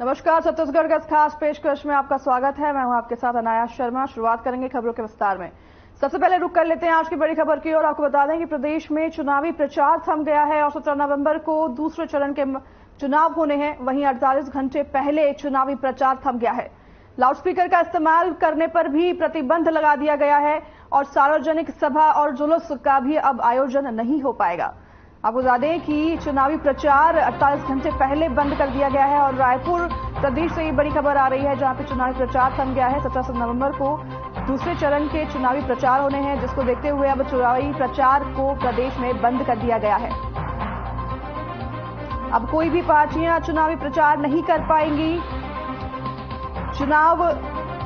नमस्कार, छत्तीसगढ़ का खास पेशकश में आपका स्वागत है। मैं हूं आपके साथ अनाया शर्मा। शुरुआत करेंगे खबरों के विस्तार में। सबसे पहले रुक कर लेते हैं आज की बड़ी खबर की और आपको बता दें कि प्रदेश में चुनावी प्रचार थम गया है और 17 नवंबर को दूसरे चरण के चुनाव होने हैं। वहीं 48 घंटे पहले चुनावी प्रचार थम गया है। लाउडस्पीकर का इस्तेमाल करने पर भी प्रतिबंध लगा दिया गया है और सार्वजनिक सभा और जुलूस का भी अब आयोजन नहीं हो पाएगा। आपको बता दें कि चुनावी प्रचार 48 घंटे पहले बंद कर दिया गया है और रायपुर प्रदेश से ये बड़ी खबर आ रही है, जहां पे चुनावी प्रचार थम गया है। 17 नवंबर को दूसरे चरण के चुनावी प्रचार होने हैं, जिसको देखते हुए अब चुनावी प्रचार को प्रदेश में बंद कर दिया गया है। अब कोई भी पार्टियां चुनावी प्रचार नहीं कर पाएंगी। चुनाव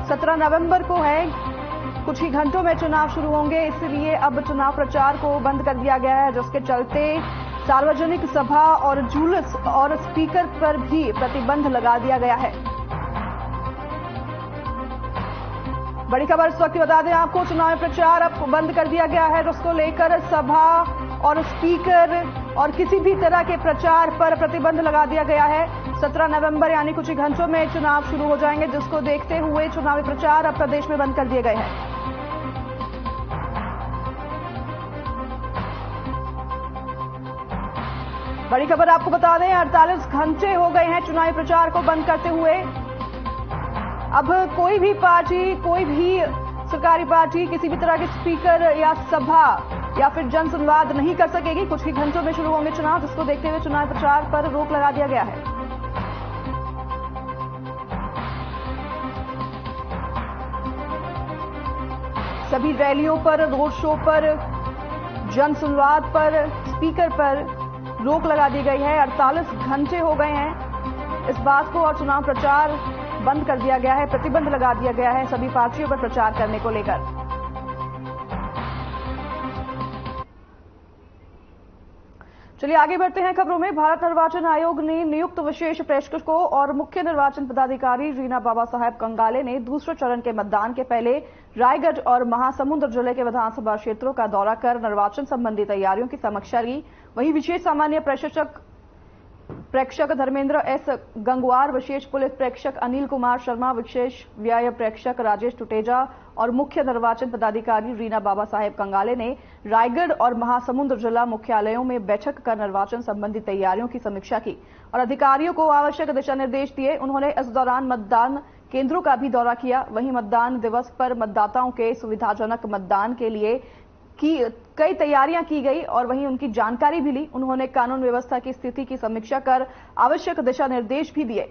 17 नवंबर को है, कुछ ही घंटों में चुनाव शुरू होंगे, इसलिए अब चुनाव प्रचार को बंद कर दिया गया है, जिसके चलते सार्वजनिक सभा और जुलूस और स्पीकर पर भी प्रतिबंध लगा दिया गया है। बड़ी खबर इस वक्त बता दें आपको, चुनाव प्रचार अब बंद कर दिया गया है, जिसको लेकर सभा और स्पीकर और किसी भी तरह के प्रचार पर प्रतिबंध लगा दिया गया है। 17 नवंबर यानी कुछ ही घंटों में चुनाव शुरू हो जाएंगे, जिसको देखते हुए चुनावी प्रचार अब प्रदेश में बंद कर दिए गए हैं। बड़ी खबर आपको बता दें, 48 घंटे हो गए हैं चुनावी प्रचार को बंद करते हुए। अब कोई भी पार्टी, कोई भी सरकारी पार्टी किसी भी तरह के स्पीकर या सभा या फिर जन संवाद नहीं कर सकेगी। कुछ ही घंटों में शुरू होंगे चुनाव, जिसको देखते हुए चुनाव प्रचार पर रोक लगा दिया गया है। सभी रैलियों पर, रोड शो पर, जन संवाद पर, स्पीकर पर रोक लगा दी गई है। 48 घंटे हो गए हैं इस बात को और चुनाव प्रचार बंद कर दिया गया है, प्रतिबंध लगा दिया गया है सभी पार्टियों पर प्रचार करने को लेकर। चलिए आगे बढ़ते हैं खबरों में। भारत निर्वाचन आयोग ने नियुक्त विशेष प्रेक्षकों और मुख्य निर्वाचन पदाधिकारी रीना बाबा साहेब कंगाले ने दूसरे चरण के मतदान के पहले रायगढ़ और महासमुंद जिले के विधानसभा क्षेत्रों का दौरा कर निर्वाचन संबंधी तैयारियों की समीक्षा की। वहीं विशेष सामान्य प्रेक्षक धर्मेंद्र एस गंगवार, विशेष पुलिस प्रेक्षक अनिल कुमार शर्मा, विशेष व्यय प्रेक्षक राजेश टुटेजा और मुख्य निर्वाचन पदाधिकारी रीना बाबा साहेब कंगाले ने रायगढ़ और महासमुंद जिला मुख्यालयों में बैठक कर निर्वाचन संबंधी तैयारियों की समीक्षा की और अधिकारियों को आवश्यक दिशा निर्देश दिए। उन्होंने इस दौरान मतदान केंद्रों का भी दौरा किया। वहीं मतदान दिवस पर मतदाताओं के सुविधाजनक मतदान के लिए कई तैयारियां की गई और वहीं उनकी जानकारी भी ली। उन्होंने कानून व्यवस्था की स्थिति की समीक्षा कर आवश्यक दिशा निर्देश भी दिए।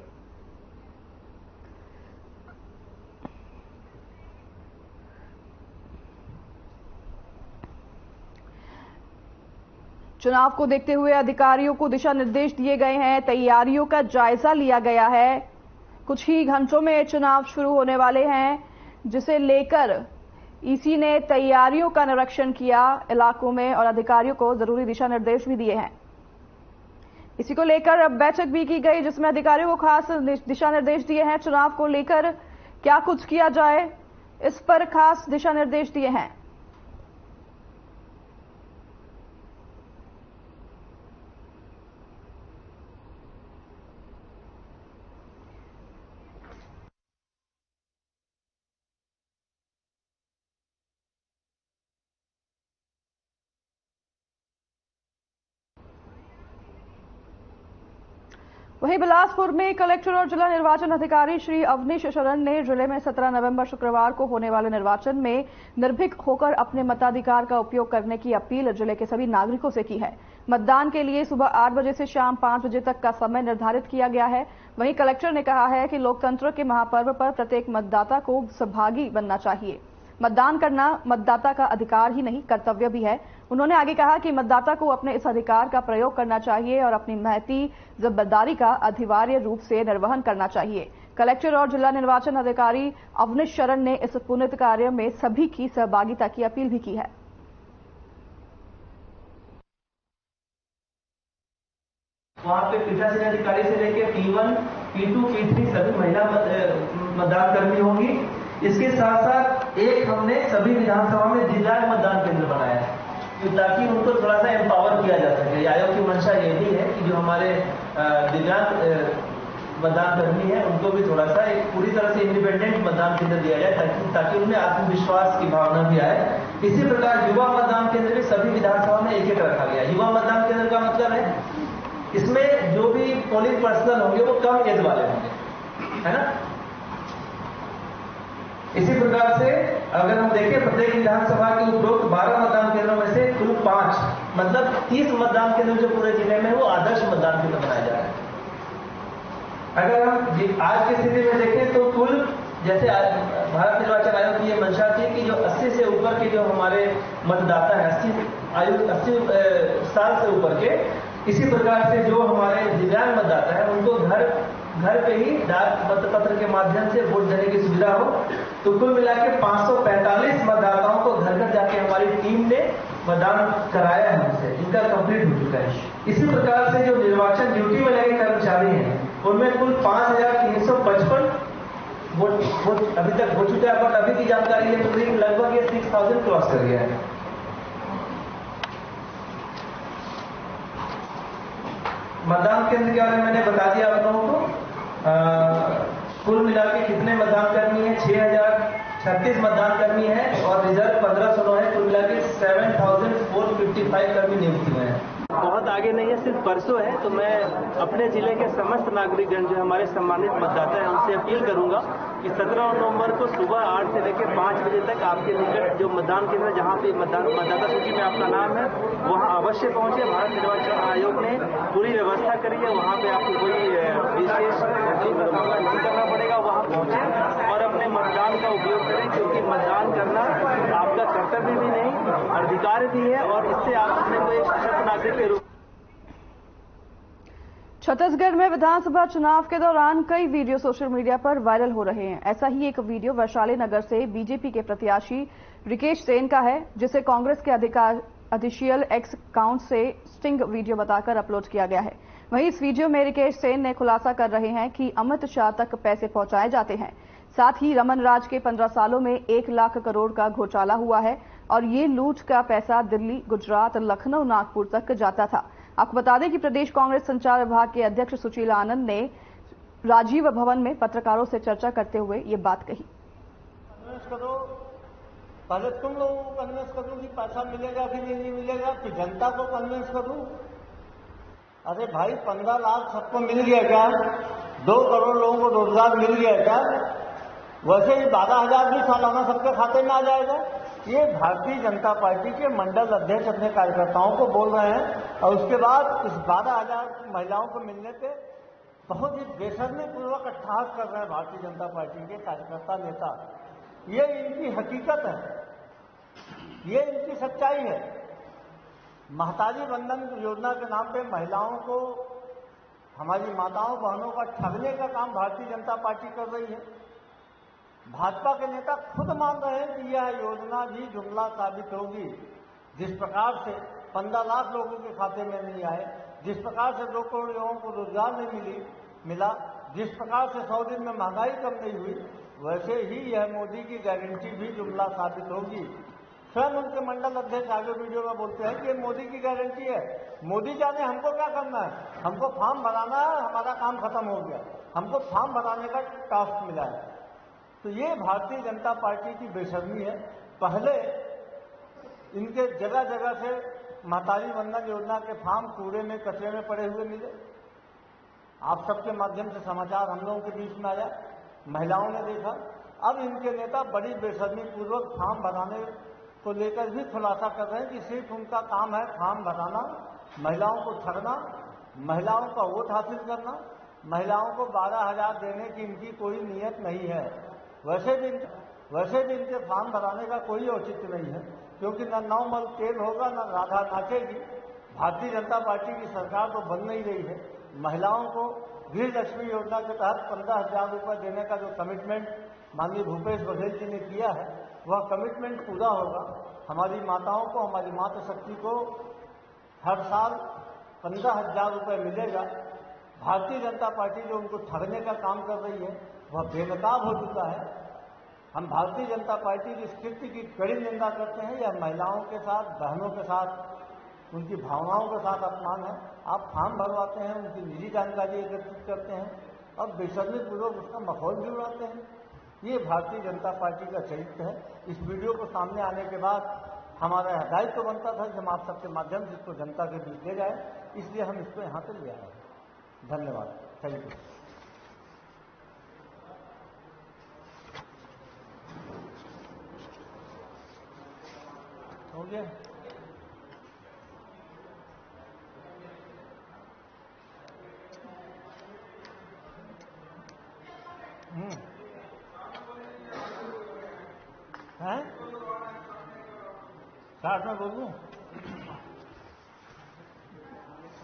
चुनाव को देखते हुए अधिकारियों को दिशा निर्देश दिए गए हैं, तैयारियों का जायजा लिया गया है। कुछ ही घंटों में चुनाव शुरू होने वाले हैं, जिसे लेकर ईसी ने तैयारियों का निरीक्षण किया इलाकों में और अधिकारियों को जरूरी दिशा निर्देश भी दिए हैं। इसी को लेकर अब बैठक भी की गई, जिसमें अधिकारियों को खास दिशा निर्देश दिए हैं। चुनाव को लेकर क्या कुछ किया जाए, इस पर खास दिशा निर्देश दिए हैं। वहीं बिलासपुर में कलेक्टर और जिला निर्वाचन अधिकारी श्री अवनीश शरण ने जिले में 17 नवंबर शुक्रवार को होने वाले निर्वाचन में निर्भीक होकर अपने मताधिकार का उपयोग करने की अपील जिले के सभी नागरिकों से की है। मतदान के लिए सुबह 8 बजे से शाम 5 बजे तक का समय निर्धारित किया गया है। वहीं कलेक्टर ने कहा है कि लोकतंत्र के महापर्व पर प्रत्येक मतदाता को सहभागी बनना चाहिए। मतदान करना मतदाता का अधिकार ही नहीं, कर्तव्य भी है। उन्होंने आगे कहा कि मतदाता को अपने इस अधिकार का प्रयोग करना चाहिए और अपनी महती जिम्मेदारी का अनिवार्य रूप से निर्वहन करना चाहिए। कलेक्टर और जिला निर्वाचन अधिकारी अवनीश शरण ने इस पुनीत कार्य में सभी की सहभागिता की अपील भी की है। वहाँ पे पीठासीन अधिकारी से लेकर P1, P2, P3 सभी महिला मतदान कर्मी होंगी। इसके साथ साथ एक हमने सभी विधानसभा में दिव्यांग मतदान केंद्र बनाया है, ताकि उनको थोड़ा सा एम्पावर किया जा सके। आयोग की मंशा ये भी है कि जो हमारे दिव्यांग मतदान कर्मी है उनको भी थोड़ा सा एक पूरी तरह से इंडिपेंडेंट मतदान केंद्र दिया जाए ताकि उनमें आत्मविश्वास की भावना भी आए। इसी प्रकार युवा मतदान केंद्र भी सभी विधानसभा में एक एक रखा गया। युवा मतदान केंद्र का मतलब है इसमें जो भी पोलिंग पर्सनल होंगे वो कम एज वाले होंगे, है ना। इसी प्रकार से अगर हम देखें प्रत्येक विधानसभा के उपरोक्त 12 मतदान केंद्रों में से कुल 5 मतलब 30 मतदान केंद्र जो पूरे जिले में वो आदर्श मतदान केंद्र बनाए जा रहे हैं। अगर हम आज की स्थिति में देखें तो कुल जैसे भारत निर्वाचन आयोग की ये मंशा थी कि जो 80 से ऊपर के जो हमारे मतदाता हैं 80 साल से ऊपर के, इसी प्रकार से जो हमारे दिव्यांग मतदाता हैं उनको घर पे ही डाक मतपत्र के माध्यम से वोट देने की सुविधा हो। तो कुल मिला के 545 मतदाताओं को घर घर जाके हमारी टीम ने मतदान कराया है उनसे, इनका कंप्लीट हो चुका है। इसी प्रकार से जो निर्वाचन ड्यूटी में लगे कर्मचारी हैं उनमें कुल 5355 वोट अभी तक हो चुका है, बट अभी की जानकारी है तो लगभग ये 6000 क्रॉस कर गया है। मतदान केंद्र के बारे में मैंने बता दिया आप लोगों को। कुल मिला के कितने मतदान कर्मी है, 6036 मतदान कर्मी है और रिजर्व 1509 है। कुल मिला के 7455 कर्मी नियुक्त हुए हैं। बहुत आगे नहीं है, सिर्फ परसों है। तो मैं अपने जिले के समस्त नागरिकगण जो हमारे सम्मानित मतदाता हैं उनसे अपील करूंगा कि 17 नवंबर को सुबह 8 से लेकर 5 बजे तक आपके निकट जो मतदान केंद्र जहां पे मतदाता सूची में आपका नाम है वहां अवश्य पहुंचे। भारत निर्वाचन आयोग ने पूरी व्यवस्था करी है, वहां पे आपको कोई विशेष नहीं करना पड़ेगा। वहां पहुंचे और अपने मतदान का उपयोग करें, क्योंकि मतदान करना आपका कर्तव्य भी नहीं अधिकार भी है और इससे आप अपने को एक सशक्त नागरिक के रूप। छत्तीसगढ़ में विधानसभा चुनाव के दौरान कई वीडियो सोशल मीडिया पर वायरल हो रहे हैं। ऐसा ही एक वीडियो वैशाली नगर से बीजेपी के प्रत्याशी रिकेश सेन का है, जिसे कांग्रेस के ऑफिशियल एक्स अकाउंट से स्टिंग वीडियो बताकर अपलोड किया गया है। वहीं इस वीडियो में रिकेश सेन ने खुलासा कर रहे हैं कि अमित शाह तक पैसे पहुंचाए जाते हैं। साथ ही रमन राज के 15 सालों में 1 लाख करोड़ का घोटाला हुआ है और ये लूट का पैसा दिल्ली, गुजरात, लखनऊ, नागपुर तक जाता था। आपको बता दें कि प्रदेश कांग्रेस संचार विभाग के अध्यक्ष सुशील आनंद ने राजीव भवन में पत्रकारों से चर्चा करते हुए ये बात कही। कन्विंस करो, पहले तुम लोगों को कन्विंस करो कि पैसा मिलेगा कि नहीं मिलेगा, फिर जनता को कन्विंस करूं। अरे भाई 15 लाख सबको मिल गया क्या? 2 करोड़ लोगों को रोजगार मिल गया क्या? वैसे ही 12,000 भी सालाना सबके खाते में आ जाएगा। ये भारतीय जनता पार्टी के मंडल अध्यक्ष अपने कार्यकर्ताओं को बोल रहे हैं और उसके बाद इस 12,000 महिलाओं को मिलने पे बहुत ही बेशर्मी पूर्वक अट्टहास कर रहे हैं भारतीय जनता पार्टी के कार्यकर्ता नेता। ये इनकी हकीकत है, ये इनकी सच्चाई है। महतारी वंदन योजना के नाम पे महिलाओं को, हमारी माताओं बहनों का ठगने का काम भारतीय जनता पार्टी कर रही है। भाजपा के नेता खुद मान रहे हैं कि यह योजना भी जुमला साबित होगी। जिस प्रकार से 15 लाख लोगों के खाते में नहीं आए, जिस प्रकार से 2 करोड़ लोगों को रोजगार नहीं मिला, जिस प्रकार से 100 दिन में महंगाई कम नहीं हुई, वैसे ही यह मोदी की गारंटी भी जुमला साबित होगी। स्वयं उनके मंडल अध्यक्ष आगे वीडियो में बोलते हैं कि ये मोदी की गारंटी है। मोदी जाने हमको क्या करना है, हमको फॉर्म भराना है, हमारा काम खत्म हो गया, हमको फॉर्म भराने का टास्क मिला है। तो ये भारतीय जनता पार्टी की बेशर्मी है। पहले इनके जगह जगह से महतारी वंदन योजना के फॉर्म कूड़े में कचरे में पड़े हुए मिले। आप सबके माध्यम से समाचार हम लोगों के बीच में आया, महिलाओं ने देखा। अब इनके नेता बड़ी बेशर्मी पूर्वक फॉर्म भराने को लेकर भी खुलासा कर रहे हैं कि सिर्फ उनका काम है फॉर्म भराना, महिलाओं को ठगना, महिलाओं का वोट हासिल करना, महिलाओं को 12,000 देने की इनकी कोई नीयत नहीं है। वैसे भी इनके फॉर्म भराने का कोई औचित्य नहीं है, क्योंकि न नवमल तेल होगा न राधा नाचेगी। भारतीय जनता पार्टी की सरकार तो बन नहीं रही है। महिलाओं को गृह लक्ष्मी योजना के तहत 15,000 रुपये देने का जो कमिटमेंट माननीय भूपेश बघेल जी ने किया है, वह कमिटमेंट पूरा होगा। हमारी माताओं को, हमारी मातृशक्ति को हर साल 15,000 रुपये मिलेगा। भारतीय जनता पार्टी जो उनको ठगने का काम कर रही है वह बेनकाब हो चुका है। हम भारतीय जनता पार्टी की स्थिति की कड़ी निंदा करते हैं। यह महिलाओं के साथ, बहनों के साथ, उनकी भावनाओं के साथ अपमान है। आप फॉर्म भरवाते हैं, उनकी निजी जानकारी एकत्रित करते हैं और बेशर्मीपूर्वक उसका माहौल भी उड़ाते हैं। ये भारतीय जनता पार्टी का चरित्र है। इस वीडियो को सामने आने के बाद हमारा दायित्व तो बनता था कि हम आप सबके माध्यम से इसको जनता के बीच ले जाए, इसलिए हम इसको यहाँ पे ले आए। धन्यवाद। Thank you. हो गया। हैं? शार्ट में बोल दूं?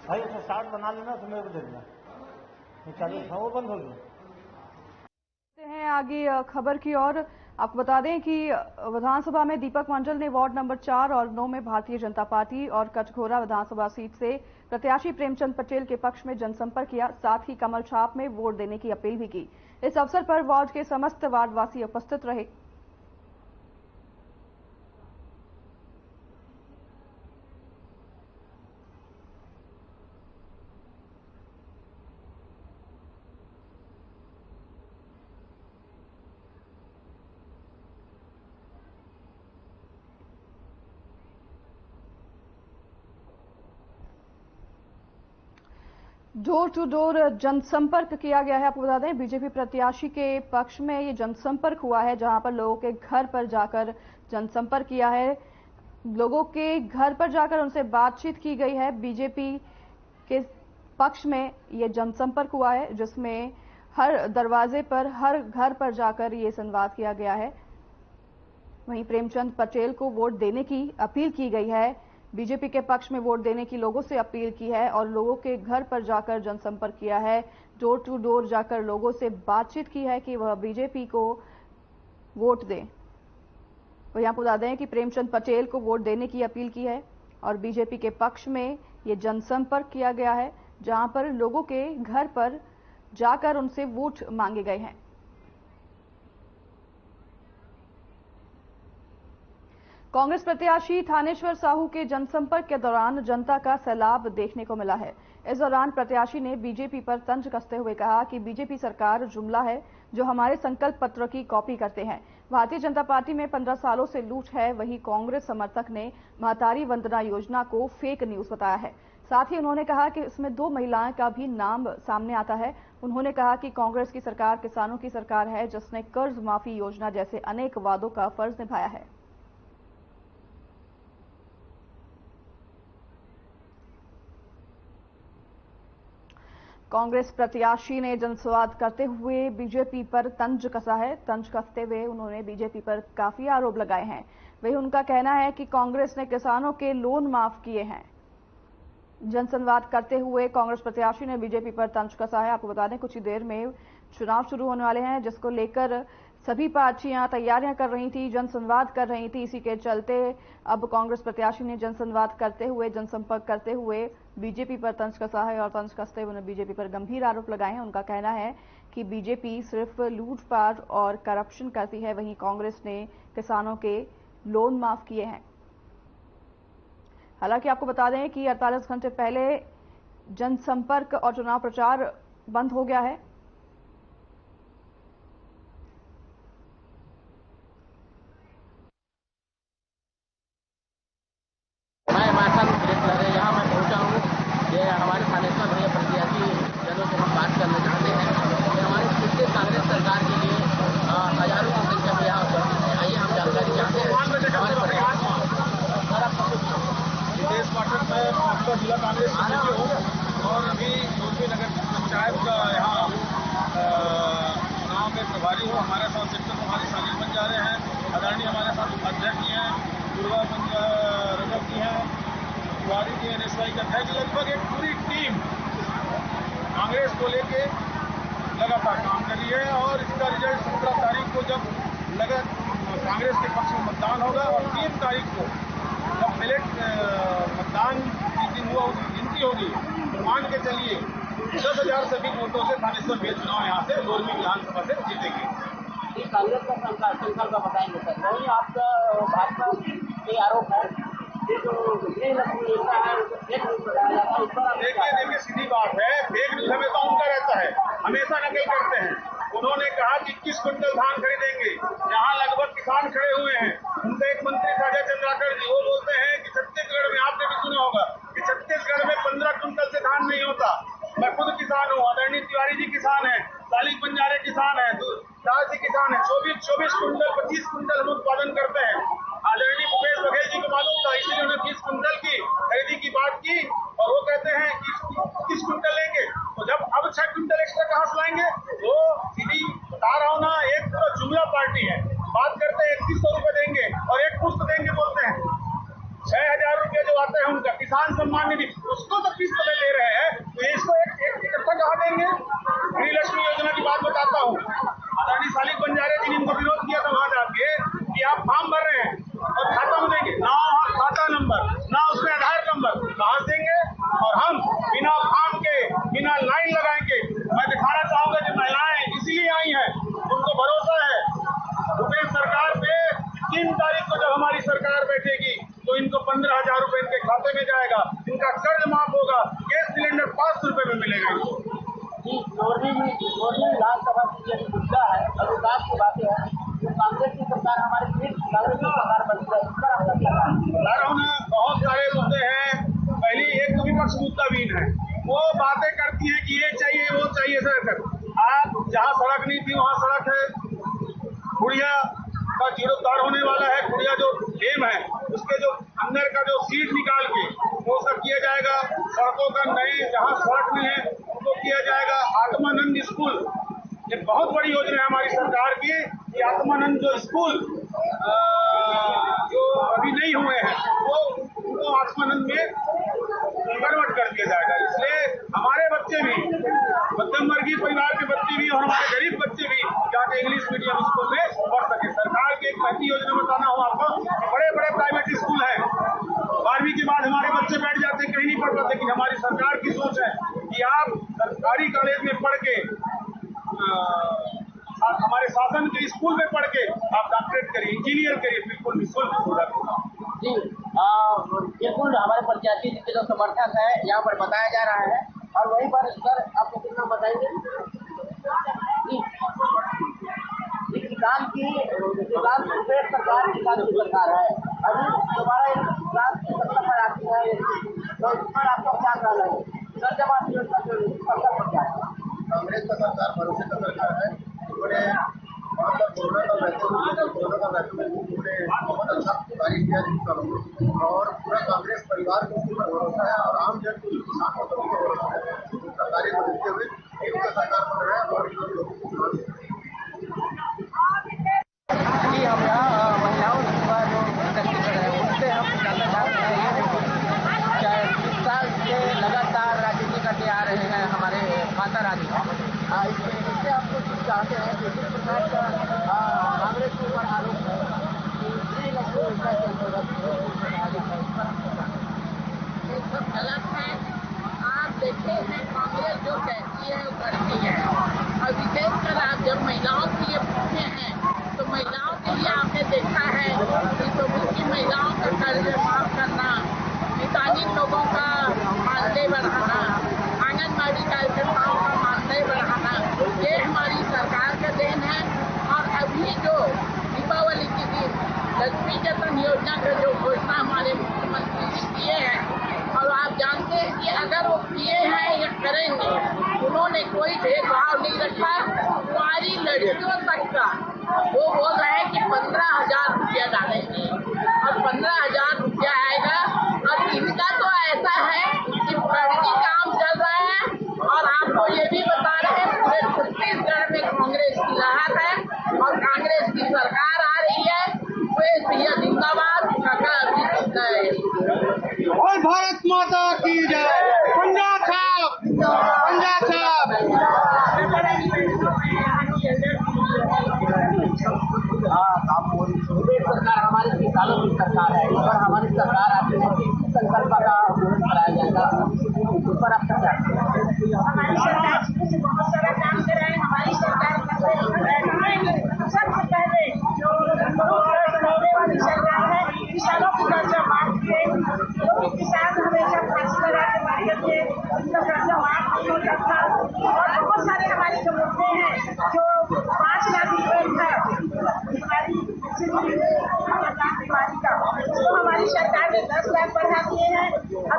भाई अच्छा शार्ट बना लेना तो मेरे को दे देना। 40 वो बंद हो गई। हैं आगे खबर की ओर। आपको बता दें कि विधानसभा में दीपक मंडल ने वार्ड नंबर 4 और 9 में भारतीय जनता पार्टी और कटघोरा विधानसभा सीट से प्रत्याशी प्रेमचंद पटेल के पक्ष में जनसंपर्क किया, साथ ही कमल छाप में वोट देने की अपील भी की। इस अवसर पर वार्ड के समस्त वार्डवासी उपस्थित रहे। डोर टू डोर जनसंपर्क किया गया है। आपको बता दें बीजेपी प्रत्याशी के पक्ष में ये जनसंपर्क हुआ है, जहां पर लोगों के घर पर जाकर जनसंपर्क किया है। लोगों के घर पर जाकर उनसे बातचीत की गई है। बीजेपी के पक्ष में ये जनसंपर्क हुआ है, जिसमें हर दरवाजे पर, हर घर पर जाकर ये संवाद किया गया है। वहीं प्रेमचंद पटेल को वोट देने की अपील की गई है। बीजेपी के पक्ष में वोट देने की लोगों से अपील की है और लोगों के घर पर जाकर जनसंपर्क किया है। डोर टू डोर जाकर लोगों से बातचीत की है कि वह बीजेपी को वोट दें। वहीं आपको बता दें कि प्रेमचंद पटेल को वोट देने की अपील की है और बीजेपी के पक्ष में ये जनसंपर्क किया गया है, जहां पर लोगों के घर पर जाकर उनसे वोट मांगे गए हैं। कांग्रेस प्रत्याशी थानेश्वर साहू के जनसंपर्क के दौरान जनता का सैलाब देखने को मिला है। इस दौरान प्रत्याशी ने बीजेपी पर तंज कसते हुए कहा कि बीजेपी सरकार जुमला है जो हमारे संकल्प पत्र की कॉपी करते हैं। भारतीय जनता पार्टी में 15 सालों से लूट है। वहीं कांग्रेस समर्थक ने महतारी वंदना योजना को फेक न्यूज बताया है। साथ ही उन्होंने कहा कि इसमें 2 महिलाओं का भी नाम सामने आता है। उन्होंने कहा कि कांग्रेस की सरकार किसानों की सरकार है, जिसने कर्ज माफी योजना जैसे अनेक वादों का फर्ज निभाया है। कांग्रेस प्रत्याशी ने जनसंवाद करते हुए बीजेपी पर तंज कसा है। तंज कसते हुए उन्होंने बीजेपी पर काफी आरोप लगाए हैं। वही उनका कहना है कि कांग्रेस ने किसानों के लोन माफ किए हैं। जनसंवाद करते हुए कांग्रेस प्रत्याशी ने बीजेपी पर तंज कसा है। आपको बता दें कुछ ही देर में चुनाव शुरू होने वाले हैं, जिसको लेकर सभी पार्टियां तैयारियां कर रही थी, जनसंवाद कर रही थी। इसी के चलते अब कांग्रेस प्रत्याशी ने जनसंवाद करते हुए, जनसंपर्क करते हुए बीजेपी पर तंज कसा है और तंज कसते हुए उन्होंने बीजेपी पर गंभीर आरोप लगाए हैं। उनका कहना है कि बीजेपी सिर्फ लूटपाट और करप्शन करती है, वहीं कांग्रेस ने किसानों के लोन माफ किए हैं। हालांकि आपको बता दें कि 48 घंटे पहले जनसंपर्क और चुनाव प्रचार बंद हो गया है। यहाँ मैं पहुंचा हूँ। ये हमारे थानेश्वर भैया प्रत्याशी जनों से हम बात करना चाहते हैं कि हमारे पिछले कांग्रेस सरकार के लिए हजारों की संख्या में यहाँ उपस्थित है। आइए हम जानकारी चाहते हैं। देश पाठक में आपका जिला कांग्रेस समिति हूँ और अभी जोधपुर नगर पंचायत का यहाँ चुनाव में प्रभारी हूँ। हमारे साथ शिक्षक हमारे शामिल बन जा रहे हैं। आदरणीय हमारे साथ उपाध्यक्ष जी हैं, दुर्गा रजक जी हैं, तिवारी जी, NSY का अध्यक्ष, लगभग एक पूरी टीम कांग्रेस को लेके लगातार काम कर रही है और इसका रिजल्ट 17 तारीख को जब कांग्रेस के पक्ष में मतदान होगा और 3 तारीख को जब मिलेट मतदान जिस दिन हुआ उसकी गिनती होगी तो मान के चलिए 10,000 से अधिक वोटों से थानेश्वर भैया चुनाव यहाँ से लोरमी विधानसभा से जीतेंगे। कांग्रेस का संकल्प बताएंगे सर। वही आपका भाजपा के आरोप है देखिए सीधी बात है, फेक न्यूज हमेशा उनका रहता है, हमेशा नकल करते हैं। उन्होंने कहा कि 21 क्विंटल धान खरीदेंगे, यहाँ लगभग किसान खड़े हुए हैं। उनसे एक मंत्री था अजय चंद्राकर जी, वो बोलते हैं कि छत्तीसगढ़ में, आपने भी सुना होगा कि छत्तीसगढ़ में 15 क्विंटल से धान नहीं होता। मैं खुद किसान हूँ, आदरणीय तिवारी जी किसान है, सालिक बंजारे किसान है, दास जी किसान है। 24 क्विंटल 25 क्विंटल हम उत्पादन करते हैं। आदरणीय भूपेश बघेल जी को मालूम था, इसलिए उन्होंने 30 क्विंटल की खरीदी की बात की, और वो कहते हैं कि 30 क्विंटल लेंगे। तो जब अब 6 क्विंटल एक्स्ट्रा कहां से लाएंगे? वो सीधी बता रहा हूं ना, एक पूरा जुमला पार्टी है। बात करते हैं 3100 रुपए देंगे और एक पुष्प देंगे, बोलते हैं 6000 रुपए जो आते हैं उनका किसान सम्मान निधि, उसको तो किस्त में दे रहे हैं, तो इसको एक इकट्ठा कहाँ देंगे? गृहलक्ष्मी योजना की बात बताता हूँ। आदरणीय सालिक बंजारे जी ने इनको विरोध किया था वहां जाके कि आप फॉर्म भर रहे हैं और खाता में देंगे ना, खाता नंबर ना, उसमें आधार नंबर कहाँ देंगे? और हम बिना फॉर्म के, बिना लाइन लगाए के, मैं दिखाना चाहूंगा कि महिलाएं इसीलिए आई हैं, उनको भरोसा है भूपेश सरकार पे। 3 तारीख को जब हमारी सरकार बैठेगी तो इनको 15,000 रुपए इनके खाते में जाएगा, इनका कर्ज माफ होगा, गैस सिलेंडर 500 रुपए में मिलेगा इनको। विधानसभा की जो मुद्दा है और विकास की बातें हैं, जो कांग्रेस की सरकार हमारे कांग्रेस की सरकार बनी है, इस पर आपका क्या कहना है? बहुत सारे मुद्दे हैं। पहली एक तो विपक्ष मुद्दावीन है, वो बातें करती है कि ये चाहिए वो चाहिए सर। आज जहाँ सड़क नहीं थी वहाँ सड़क है, गुड़िया का जीर्णोद्धार होने वाला है, गुड़िया जो डेम है उसके जो अंदर का जो सीट निकाल के वो सब किया जाएगा। सड़कों का नए जहाँ सड़क नहीं है उनको किया जाएगा। आत्मानंद स्कूल, ये बहुत बड़ी योजना है हमारी सरकार की कि आत्मानंद जो स्कूल जो अभी नहीं हुए हैं वो उनको आत्मानंद में कन्वर्ट कर दिया जाएगा। इसलिए हमारे बच्चे भी, मध्यम वर्गीय परिवार के बच्चे भी और हमारे गरीब बच्चे भी जाके इंग्लिश मीडियम स्कूल में पढ़ सके। सरकार की एक पहली योजना बताना हो आपको, बड़े बड़े प्राइवेट स्कूल है, 12वीं के बाद हमारे बच्चे बैठ जाते, कहीं नहीं पढ़ पाते। लेकिन हमारी सरकार की सोच है कि आप सरकारी कॉलेज में पढ़ के, हमारे शासन के स्कूल में पढ़ के आप डॉक्टरेट करिए, इंजीनियर करिए, बिल्कुल निःशुल्क होगा। जी बिल्कुल, हमारे प्रत्याशी जी के जो समर्थक है यहाँ पर बताया जा रहा है। और वहीं पर सर आपको कितना बताएंगे किसान भूपेश सरकार किसान की सरकार है, अभी दोबारा किसान की सत्ता पर आती है, तो इस पर आपका क्या कहना है? सर जब आप योजना कांग्रेस का सरकार भरोसे का सरकार है, उन्होंने कोरोना का वैक्सीन बहुत अच्छा कार्य किया और पूरा कांग्रेस परिवार को उस पर भरोसा है और आम जन किसानों को सभी को भरोसा है। उनका कार्य को देखते हुए उनका सरकार बन रहा है और हम यहाँ महिलाओं का जो सशक्तिकरण है उनसे हम जानना चाहते हैं। चाहे 20 साल से लगातार राजनीति करते आ रहे हैं हमारे माता रानी, इससे आपको चाहते हैं कि जिस प्रकार का कांग्रेस के ऊपर आरोप है ये सब गलत है। आप देखते हैं कांग्रेस जो कहती है वो करती है, और विशेषकर आप जब महिलाओं के लिए पूछते हैं तो महिलाओं के लिए आपने देखा है कि तो मुख्य महिलाओं का कर्ज माफ करना, किसानी लोगों का मानदेय बढ़ाना, आंगनबाड़ी कार्यकर्ताओं का मानदेय बढ़ाना, ये हमारी सरकार का देन है। और अभी जो दीपावली के दिन लक्ष्मी जतन योजना का जो घोषणा हमारे मुख्यमंत्री जी किए हैं, और आप जानते हैं कि अगर वो किए हैं या करेंगे, उन्होंने कोई भेदभाव नहीं रखा। हमारी लड़कियों तक का वो बोल रहे हैं कि 15,000 रुपया डालेंगे और 15,000 रुपया आएगा। और इनका तो ऐसा है कि प्रगति काम चल रहा है, और आपको ये भी बता रहे हैं पूरे छत्तीसगढ़ में कांग्रेस की लहर है और कांग्रेस की सरकार आ रही है। भैया जिंदाबाद, काका अभी जय। और भारत माता की जय। पंजाब साहब, पंजाब साहब। सरकार हमारी किसानों की सरकार है, इस पर हमारी सरकार आती है, संकल्प का पूर्ण कराया जाएगा, उस पर आपका क्या? हमारी सरकार बहुत सारा काम कर रहे हैं। हमारी सरकार सबसे पहले जो वाली सरकार है, किसानों की कर्जा माफ की है।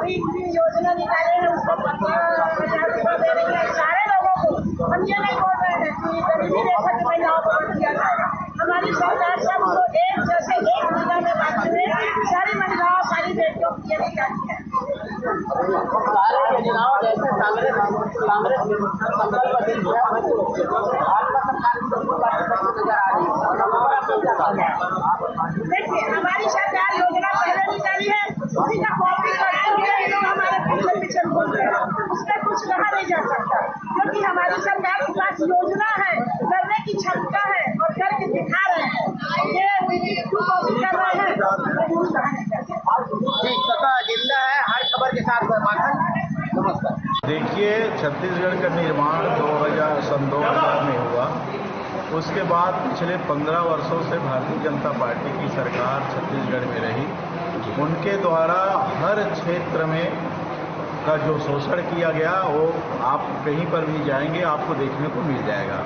अभी योजना निकाले हैं उसको 15,000 रुपये दे रही है सारे लोगों को। हम ये नहीं बोल रहे हैं कि गरीबी रेखा की महिलाओं को मत दिया जाएगा। हमारी सरकार सबको एक जैसे एक महिला में बांटते हुए सारी महिलाओं सारी बेटियों को ये निकाली है। सारे योजनाओं जैसे कांग्रेस देखिए हमारी सरकार योजना पहले निकाली है, उसी का कॉपी करते हुए ये लोग हमारे पीछे पीछे बोल रहे हैं। उसमें कुछ कहा नहीं जा सकता क्योंकि हमारी सरकार के पास योजना है, करने की क्षमता है और करके दिखा रहे हैं। ये कॉपी कर रहे हैं जिंदा है हर खबर के साथ। नमस्कार। देखिए, छत्तीसगढ़ का निर्माण 2000 में हुआ। उसके बाद पिछले 15 वर्षों से भारतीय जनता पार्टी की सरकार छत्तीसगढ़ में रही। उनके द्वारा हर क्षेत्र में का जो शोषण किया गया वो आप कहीं पर भी जाएंगे आपको देखने को मिल जाएगा।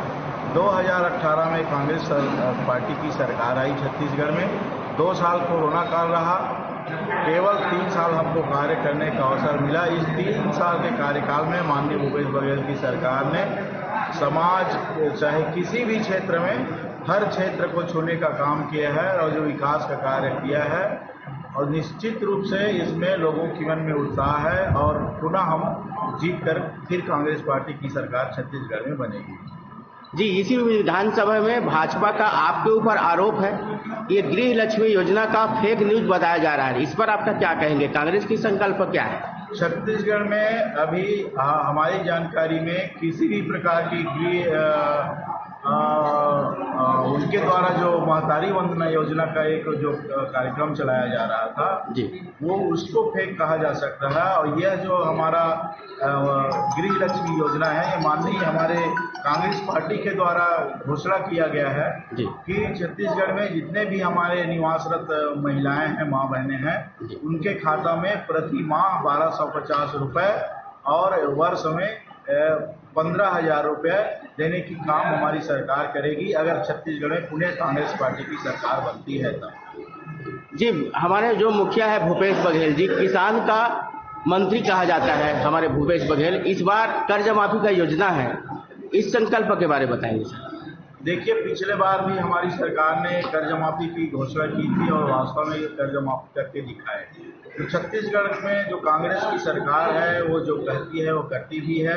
2018 में कांग्रेस पार्टी की सरकार आई छत्तीसगढ़ में। 2 साल कोरोना काल रहा। केवल 3 साल हमको कार्य करने का अवसर मिला। इस 3 साल के कार्यकाल में माननीय भूपेश बघेल की सरकार ने समाज चाहे किसी भी क्षेत्र में हर क्षेत्र को छूने का काम किया है और जो विकास का कार्य किया है और निश्चित रूप से इसमें लोगों के मन में उत्साह है और पुनः हम जीत कर फिर कांग्रेस पार्टी की सरकार छत्तीसगढ़ में बनेगी। जी, इसी विधानसभा में भाजपा का आपके ऊपर आरोप है, ये गृह लक्ष्मी योजना का फेक न्यूज बताया जा रहा है। इस पर आपका क्या कहेंगे? कांग्रेस की संकल्प क्या है? छत्तीसगढ़ में अभी हमारी जानकारी में किसी भी प्रकार की उनके द्वारा जो महतारी वंदना योजना का एक जो कार्यक्रम चलाया जा रहा था जी, वो उसको फेक कहा जा सकता है। और यह जो हमारा गृह लक्ष्मी योजना है ये माननीय हमारे कांग्रेस पार्टी के द्वारा घोषणा किया गया है जी, कि छत्तीसगढ़ में जितने भी हमारे निवासरत महिलाएं हैं, माँ बहनें हैं, उनके खाता में प्रति माह 1250 रुपये और वर्ष में 15,000 रुपये देने की काम हमारी सरकार करेगी अगर छत्तीसगढ़ में पुनः कांग्रेस पार्टी की सरकार बनती है तब। जी, हमारे जो मुखिया है भूपेश बघेल जी, किसान का मंत्री कहा जाता है हमारे भूपेश बघेल। इस बार कर्ज माफी का योजना है, इस संकल्प के बारे में बताएंगे सर। देखिए, पिछले बार भी हमारी सरकार ने कर्ज माफी की घोषणा की थी और वास्तव में ये कर्ज माफी करके दिखाए। तो छत्तीसगढ़ में जो कांग्रेस की सरकार है वो जो कहती है वो करती भी है।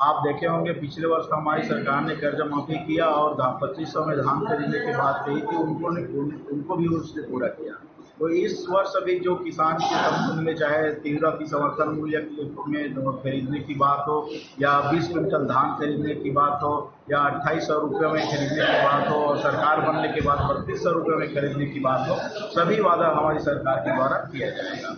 आप देखे होंगे पिछले वर्ष हमारी सरकार ने कर्ज माफी किया और 2500 में धान खरीदने की बात कही थी, उनको भी उसने पूरा किया। तो इस वर्ष अभी जो किसान के संबंध में चाहे तीव्र की समर्थन मूल्य में खरीदने की बात हो या 20 क्विंटल धान खरीदने की बात हो या 2800 रुपये में खरीदने की बात हो और सरकार बनने के बाद 3200 रुपये में खरीदने की बात हो, सभी वादा हमारी सरकार के द्वारा किया जाएगा।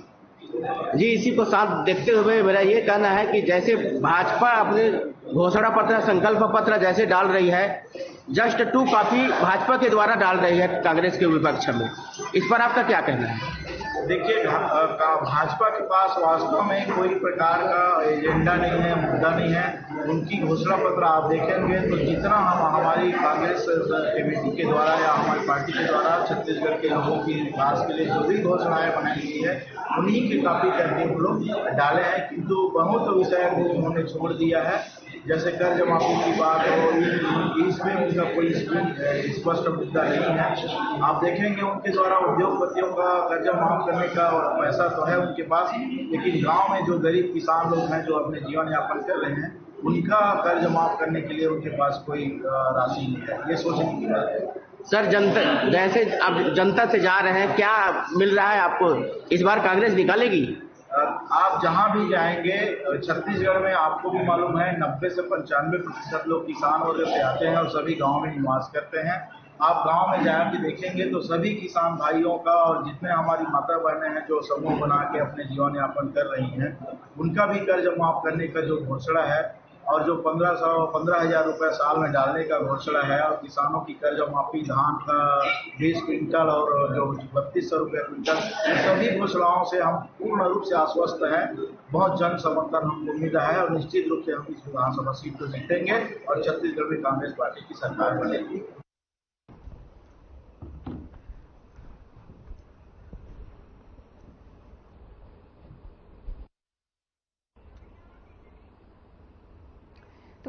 जी, इसी को साथ देखते हुए मेरा ये कहना है कि जैसे भाजपा अपने घोषणा पत्र, संकल्प पत्र जैसे डाल रही है, जस्ट टू कॉपी भाजपा के द्वारा डाल रही है कांग्रेस के विपक्ष में, इस पर आपका क्या कहना है? देखिए, भाजपा के पास वास्तव में कोई प्रकार का एजेंडा नहीं है, मुद्दा नहीं है। उनकी घोषणा पत्र आप देखेंगे तो जितना हमारी कांग्रेस कमेटी के द्वारा या हमारी पार्टी के द्वारा छत्तीसगढ़ के लोगों की विकास के लिए जो भी घोषणाएं बनाई गई है उन्हीं की कॉपी करके हम लोग डाले हैं, किंतु बहुत विषय को उन्होंने छोड़ दिया है। जैसे कर्ज माफी की बात हो, इसमें उनका कोई स्पष्ट मुद्दा नहीं है। आप देखेंगे उनके द्वारा उद्योगपतियों का कर्ज माफ करने का पैसा तो है उनके पास, लेकिन गांव में जो गरीब किसान लोग हैं जो अपने जीवन यापन कर रहे हैं उनका कर्ज माफ करने के लिए उनके पास कोई राशि नहीं है। ये सोचने की बात है। सर, जनता जैसे आप जनता से जा रहे हैं, क्या मिल रहा है आपको? इस बार कांग्रेस निकालेगी? आप जहां भी जाएंगे छत्तीसगढ़ में आपको भी मालूम है 90 से 95% लोग किसान वगैरह से आते हैं और सभी गांव में निवास करते हैं। आप गांव में जाके देखेंगे तो सभी किसान भाइयों का और जितने हमारी माता बहनें हैं जो समूह बना के अपने जीवन यापन कर रही हैं उनका भी कर्ज माफ करने का जो घोषणा है और जो 15,000 रुपये साल में डालने का घोषणा है और किसानों की कर्ज माफी, धान का 20 क्विंटल और जो 3200 रुपये क्विंटल, सभी घोषणाओं से हम पूर्ण रूप से आश्वस्त हैं। बहुत जन समर्थन हमको मिला है और निश्चित रूप से हम इस विधानसभा सीट को जीतेंगे और छत्तीसगढ़ में कांग्रेस पार्टी की सरकार बनेगी।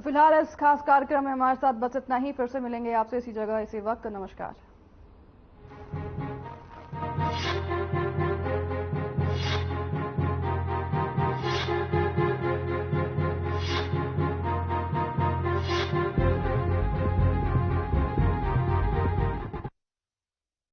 फिलहाल इस खास कार्यक्रम में हमारे साथ बस इतना ही। फिर से मिलेंगे आपसे इसी जगह इसी वक्त। नमस्कार।